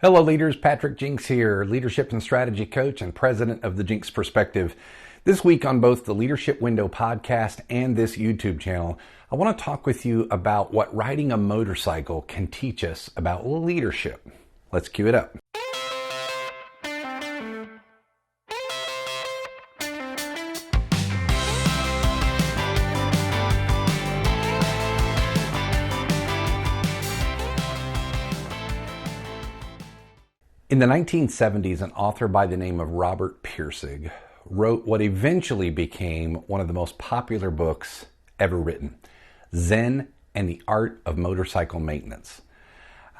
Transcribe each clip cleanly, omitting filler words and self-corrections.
Hello leaders, Patrick Jinks here, leadership and strategy coach and president of the Jinks Perspective. This week on both the Leadership Window podcast and this YouTube channel, I want to talk with you about what riding a motorcycle can teach us about leadership. Let's cue it up. In the 1970s, an author by the name of Robert Pirsig wrote what eventually became one of the most popular books ever written, Zen and the Art of Motorcycle Maintenance.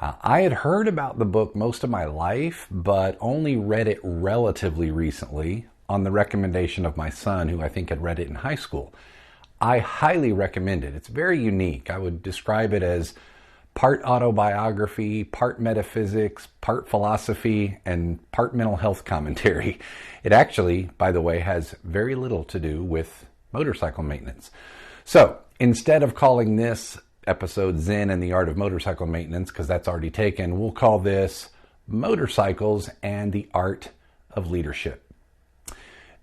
I had heard about the book most of my life, but only read it relatively recently on the recommendation of my son, who I think had read it in high school. I highly recommend it. It's very unique. I would describe it as part autobiography, part metaphysics, part philosophy, and part mental health commentary. It actually, by the way, has very little to do with motorcycle maintenance. So instead of calling this episode Zen and the Art of Motorcycle Maintenance, because that's already taken, we'll call this Motorcycles and the Art of Leadership.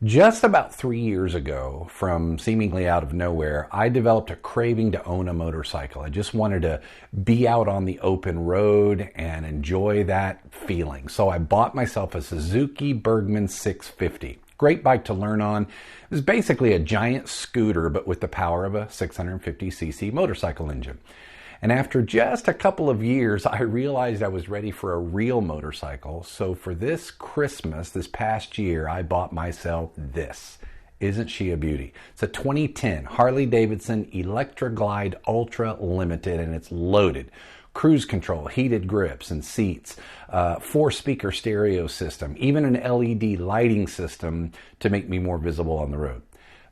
Just about 3 years ago, from seemingly out of nowhere, I developed a craving to own a motorcycle. I just wanted to be out on the open road and enjoy that feeling. So I bought myself a Suzuki Bergman 650. Great bike to learn on. It was basically a giant scooter, but with the power of a 650cc motorcycle engine. And after just a couple of years, I realized I was ready for a real motorcycle. So for this Christmas, this past year, I bought myself this. Isn't she a beauty? It's a 2010 Harley-Davidson Electra Glide Ultra Limited, and it's loaded. Cruise control, heated grips and seats, 4-speaker stereo system, even an LED lighting system to make me more visible on the road.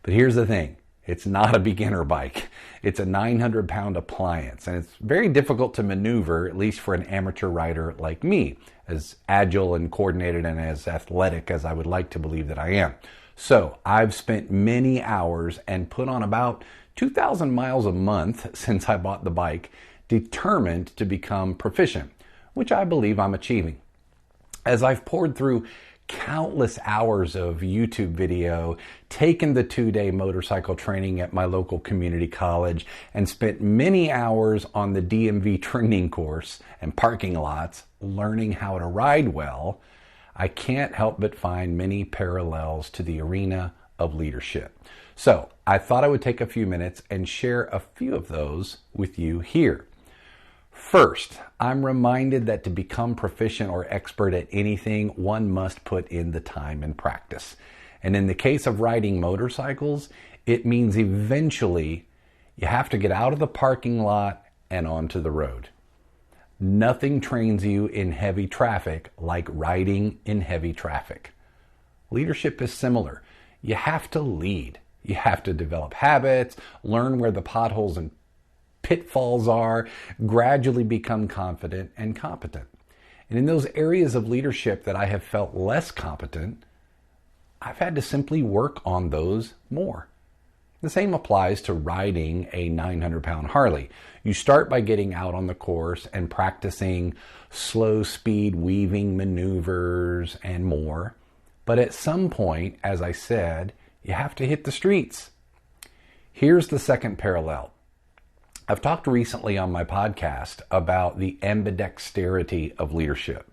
But here's the thing. It's not a beginner bike. It's a 900-pound appliance, and it's very difficult to maneuver, at least for an amateur rider like me, as agile and coordinated and as athletic as I would like to believe that I am. So I've spent many hours and put on about 2,000 miles a month since I bought the bike, determined to become proficient, which I believe I'm achieving. As I've poured through countless hours of YouTube video, taken the 2-day motorcycle training at my local community college, and spent many hours on the DMV training course and parking lots learning how to ride well, I can't help but find many parallels to the arena of leadership. So I thought I would take a few minutes and share a few of those with you here. First, I'm reminded that to become proficient or expert at anything, one must put in the time and practice. And in the case of riding motorcycles, it means eventually you have to get out of the parking lot and onto the road. Nothing trains you in heavy traffic like riding in heavy traffic. Leadership is similar. You have to lead. You have to develop habits, learn where the potholes and pitfalls are, gradually become confident and competent. And in those areas of leadership that I have felt less competent, I've had to simply work on those more. The same applies to riding a 900-pound Harley. You start by getting out on the course and practicing slow speed weaving maneuvers and more. But at some point, as I said, you have to hit the streets. Here's the second parallel. I've talked recently on my podcast about the ambidexterity of leadership.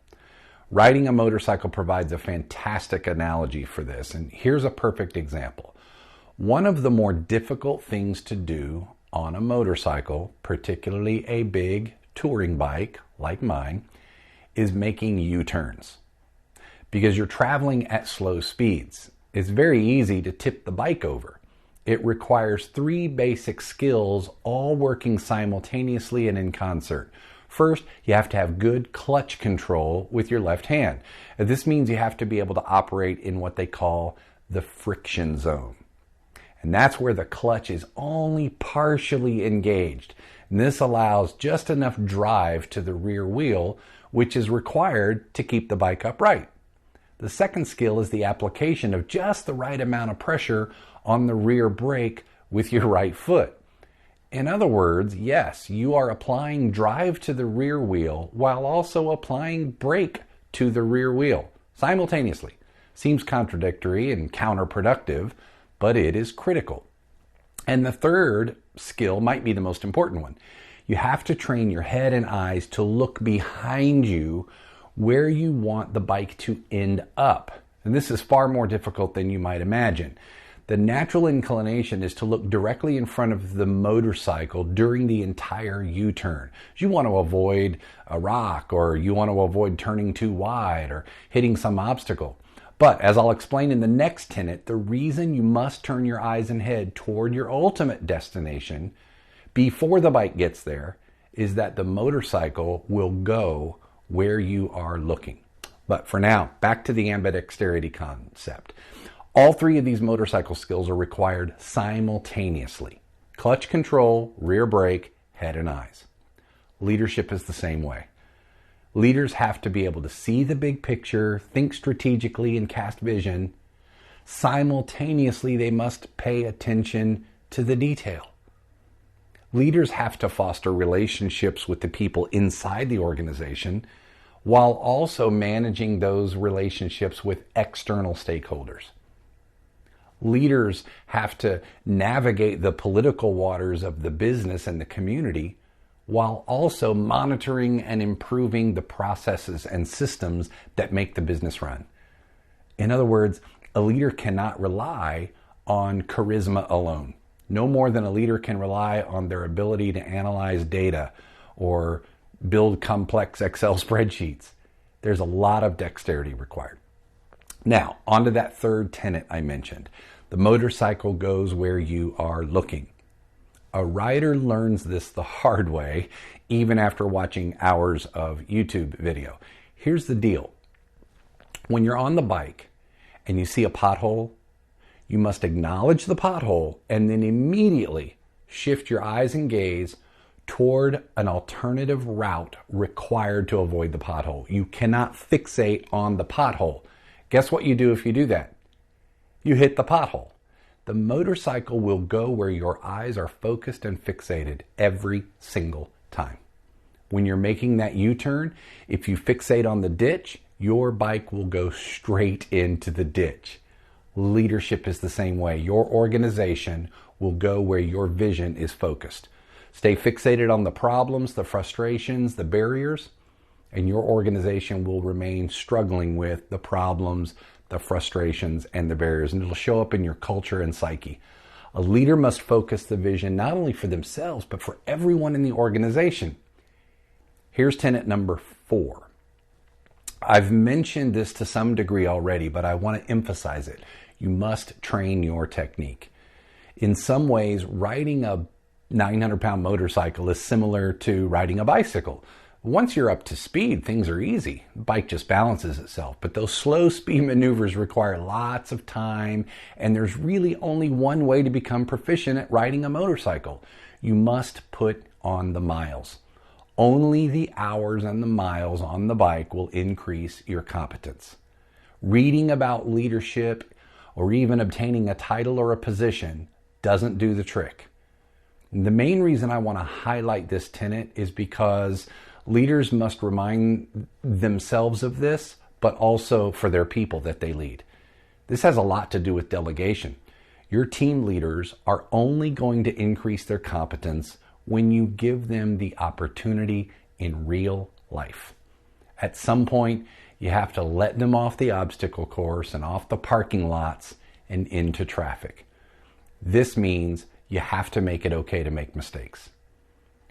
Riding a motorcycle provides a fantastic analogy for this, and here's a perfect example. One of the more difficult things to do on a motorcycle, particularly a big touring bike like mine, is making U-turns. Because you're traveling at slow speeds, it's very easy to tip the bike over. It requires 3 basic skills, all working simultaneously and in concert. First, you have to have good clutch control with your left hand. This means you have to be able to operate in what they call the friction zone. And that's where the clutch is only partially engaged. And this allows just enough drive to the rear wheel, which is required to keep the bike upright. The second skill is the application of just the right amount of pressure on the rear brake with your right foot. In other words, yes, you are applying drive to the rear wheel while also applying brake to the rear wheel simultaneously. Seems contradictory and counterproductive, but it is critical. And the third skill might be the most important one. You have to train your head and eyes to look behind you where you want the bike to end up. And this is far more difficult than you might imagine. The natural inclination is to look directly in front of the motorcycle during the entire U-turn. You want to avoid a rock, or you want to avoid turning too wide or hitting some obstacle. But as I'll explain in the next tenet, the reason you must turn your eyes and head toward your ultimate destination before the bike gets there is that the motorcycle will go where you are looking. But for now, back to the ambidexterity concept. All three of these motorcycle skills are required simultaneously. Clutch control, rear brake, head and eyes. Leadership is the same way. Leaders have to be able to see the big picture, think strategically, and cast vision. Simultaneously, they must pay attention to the detail. Leaders have to foster relationships with the people inside the organization while also managing those relationships with external stakeholders. Leaders have to navigate the political waters of the business and the community while also monitoring and improving the processes and systems that make the business run. In other words, a leader cannot rely on charisma alone. No more than a leader can rely on their ability to analyze data or build complex Excel spreadsheets. There's a lot of dexterity required. Now, onto that third tenet I mentioned. The motorcycle goes where you are looking. A rider learns this the hard way, even after watching hours of YouTube video. Here's the deal. When you're on the bike and you see a pothole, you must acknowledge the pothole and then immediately shift your eyes and gaze toward an alternative route required to avoid the pothole. You cannot fixate on the pothole. Guess what you do if you do that? You hit the pothole. The motorcycle will go where your eyes are focused and fixated every single time. When you're making that U-turn, if you fixate on the ditch, your bike will go straight into the ditch. Leadership is the same way. Your organization will go where your vision is focused. Stay fixated on the problems, the frustrations, the barriers, and your organization will remain struggling with the problems, the frustrations, and the barriers, and it'll show up in your culture and psyche. A leader must focus the vision not only for themselves, but for everyone in the organization. Here's tenet number 4. I've mentioned this to some degree already, but I want to emphasize it. You must train your technique. In some ways, riding a 900-pound motorcycle is similar to riding a bicycle. Once you're up to speed, things are easy. The bike just balances itself. But those slow speed maneuvers require lots of time, and there's really only one way to become proficient at riding a motorcycle. You must put on the miles. Only the hours and the miles on the bike will increase your competence. Reading about leadership or even obtaining a title or a position doesn't do the trick. The main reason I want to highlight this tenet is because leaders must remind themselves of this, but also for their people that they lead. This has a lot to do with delegation. Your team leaders are only going to increase their competence when you give them the opportunity in real life. At some point, you have to let them off the obstacle course and off the parking lots and into traffic. This means you have to make it okay to make mistakes.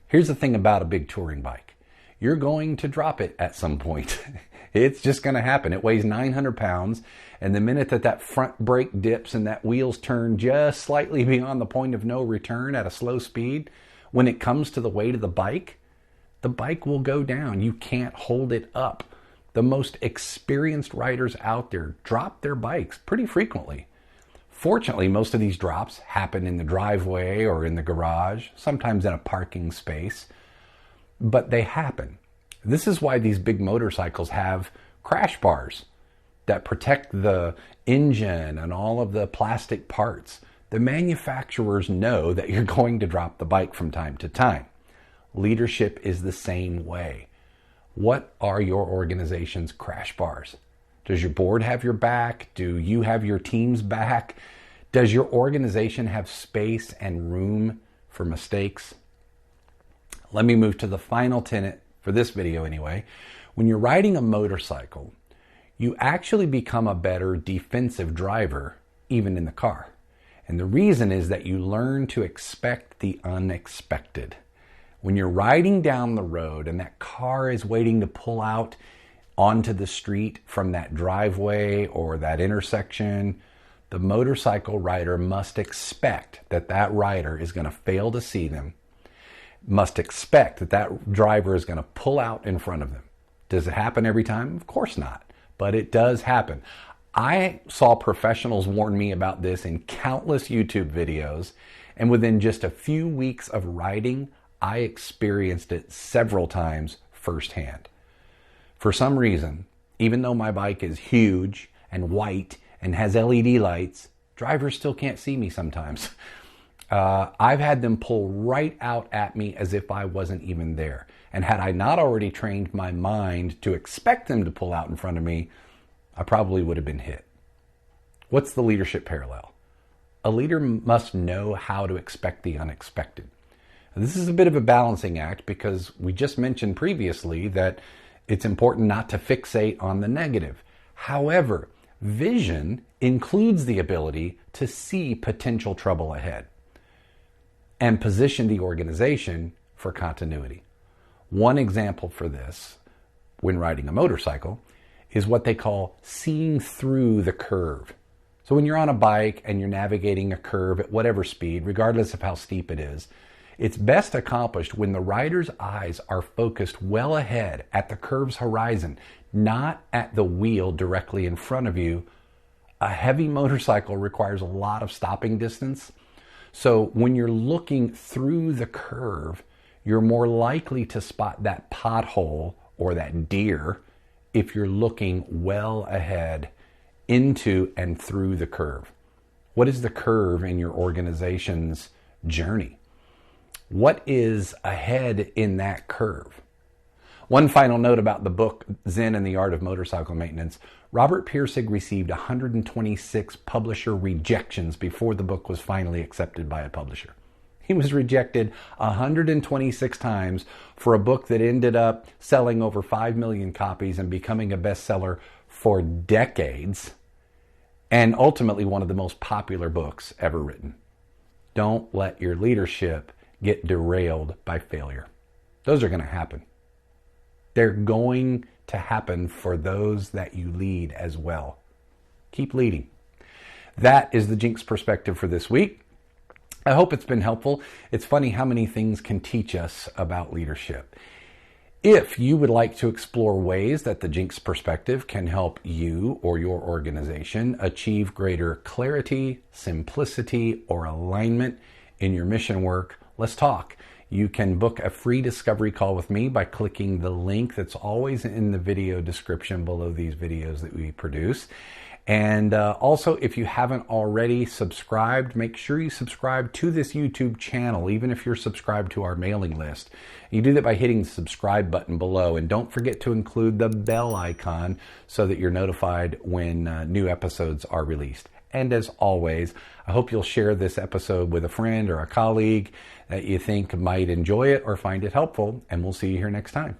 Here's the thing about a big touring bike. You're going to drop it at some point. It's just going to happen. It weighs 900 pounds, and the minute that front brake dips and that wheels turn just slightly beyond the point of no return at a slow speed, when it comes to the weight of the bike will go down. You can't hold it up. The most experienced riders out there drop their bikes pretty frequently. Fortunately, most of these drops happen in the driveway or in the garage, sometimes in a parking space, but they happen. This is why these big motorcycles have crash bars that protect the engine and all of the plastic parts. The manufacturers know that you're going to drop the bike from time to time. Leadership is the same way. What are your organization's crash bars? Does your board have your back? Do you have your team's back? Does your organization have space and room for mistakes? Let me move to the final tenet for this video anyway. When you're riding a motorcycle, you actually become a better defensive driver, even in the car. And the reason is that you learn to expect the unexpected. When you're riding down the road and that car is waiting to pull out onto the street from that driveway or that intersection, the motorcycle rider must expect that that rider is going to fail to see them, must expect that that driver is going to pull out in front of them. Does it happen every time? Of course not, but it does happen. I saw professionals warn me about this in countless YouTube videos, and within just a few weeks of riding, I experienced it several times firsthand. For some reason, even though my bike is huge and white and has LED lights, drivers still can't see me sometimes. I've had them pull right out at me as if I wasn't even there. And had I not already trained my mind to expect them to pull out in front of me, I probably would have been hit. What's the leadership parallel? A leader must know how to expect the unexpected. This is a bit of a balancing act because we just mentioned previously that it's important not to fixate on the negative. However, vision includes the ability to see potential trouble ahead and position the organization for continuity. One example for this, when riding a motorcycle, is what they call seeing through the curve. So when you're on a bike and you're navigating a curve at whatever speed, regardless of how steep it is, it's best accomplished when the rider's eyes are focused well ahead at the curve's horizon, not at the wheel directly in front of you. A heavy motorcycle requires a lot of stopping distance. So when you're looking through the curve, you're more likely to spot that pothole or that deer if you're looking well ahead into and through the curve. What is the curve in your organization's journey? What is ahead in that curve? One final note about the book, Zen and the Art of Motorcycle Maintenance. Robert Pirsig received 126 publisher rejections before the book was finally accepted by a publisher. He was rejected 126 times for a book that ended up selling over 5 million copies and becoming a bestseller for decades, and ultimately one of the most popular books ever written. Don't let your leadership get derailed by failure. Those are going to happen. They're going to happen for those that you lead as well. Keep leading. That is the Jinx perspective for this week. I hope it's been helpful. It's funny how many things can teach us about leadership. If you would like to explore ways that the Jinx perspective can help you or your organization achieve greater clarity, simplicity, or alignment in your mission work, let's talk. You can book a free discovery call with me by clicking the link that's always in the video description below these videos that we produce. And also, if you haven't already subscribed, make sure you subscribe to this YouTube channel, even if you're subscribed to our mailing list. You do that by hitting the subscribe button below. And don't forget to include the bell icon so that you're notified when new episodes are released. And as always, I hope you'll share this episode with a friend or a colleague that you think might enjoy it or find it helpful. And we'll see you here next time.